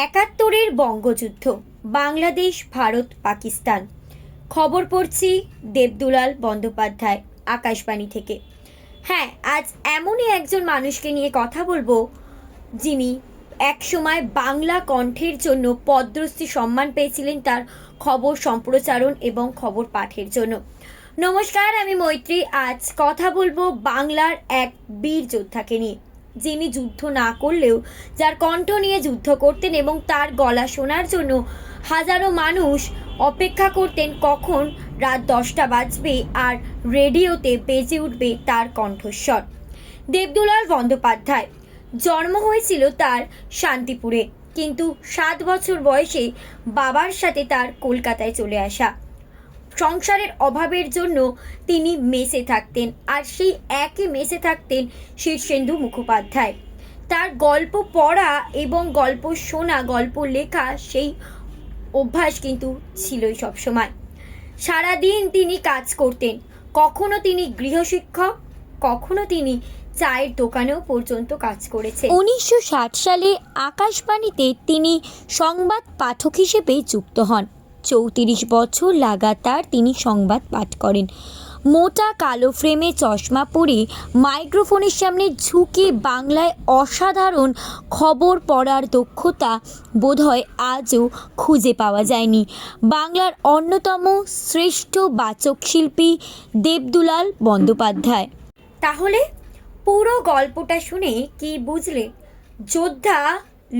একাত্তরের বঙ্গযুদ্ধ, বাংলাদেশ ভারত পাকিস্তান। খবর পড়ছি দেবদুলাল বন্দ্যোপাধ্যায়, আকাশবাণী থেকে। হ্যাঁ, আজ এমনই একজন মানুষকে নিয়ে কথা বলবো যিনি একসময় বাংলা কণ্ঠের জন্য পদ্মশ্রী সম্মান পেয়েছিলেন তার খবর সম্প্রচারণ এবং খবর পাঠের জন্য। নমস্কার, আমি মৈত্রী। আজ কথা বলবো বাংলার এক বীর যোদ্ধাকে নিয়ে, যিনি যুদ্ধ না করলেও যার কণ্ঠ নিয়ে যুদ্ধ করতেন এবং তার গলা শোনার জন্য হাজারো মানুষ অপেক্ষা করতেন কখন রাত 10টা বাজবে আর রেডিওতে বেজে উঠবে তার কণ্ঠস্বর। দেবদুলাল বন্দ্যোপাধ্যায় জন্ম হয়েছিল তার শান্তিপুরে, কিন্তু 7 বছর বয়সে বাবার সাথে তার কলকাতায় চলে আসা। সংসারের অভাবের জন্য তিনি মেসে থাকতেন, আর সেই একই মেসে থাকতেন শীর্ষেন্দু মুখোপাধ্যায়। তার গল্প পড়া এবং গল্প শোনা, গল্প লেখা সেই অভ্যাস কিন্তু ছিলই সবসময়। সারাদিন তিনি কাজ করতেন, কখনো তিনি গৃহশিক্ষক, কখনো তিনি চায়ের দোকানেও পর্যন্ত কাজ করেছে। 1960 সালে আকাশবাণীতে তিনি সংবাদ পাঠক হিসেবে যুক্ত হন। 34 বছর লাগাতার তিনি সংবাদ পাঠ করেন। মোটা কালো ফ্রেমে চশমা পরে মাইক্রোফোনের সামনে ঝুঁকে বাংলায় অসাধারণ খবর পড়ার দক্ষতা বোধহয় আজও খুঁজে পাওয়া যায়নি। বাংলার অন্যতম শ্রেষ্ঠ বাচক শিল্পী দেবদুলাল বন্দ্যোপাধ্যায়। তাহলে পুরো গল্পটা শুনে কি বুঝলে? যোদ্ধা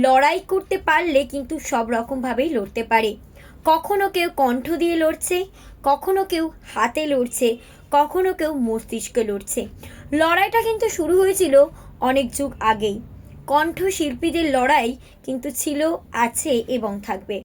লড়াই করতে পারলে কিন্তু সব রকমভাবেই লড়তে পারে। কখনো কেউ কণ্ঠ দিয়ে লড়ছে, কখনো কেউ হাতে লড়ছে, কখনো কেউ মস্তিষ্কে লড়ছে। লড়াইটা কিন্তু শুরু হয়েছিল অনেক যুগ আগেই। কণ্ঠশিল্পীদের লড়াই কিন্তু ছিল, আছে এবং থাকবে।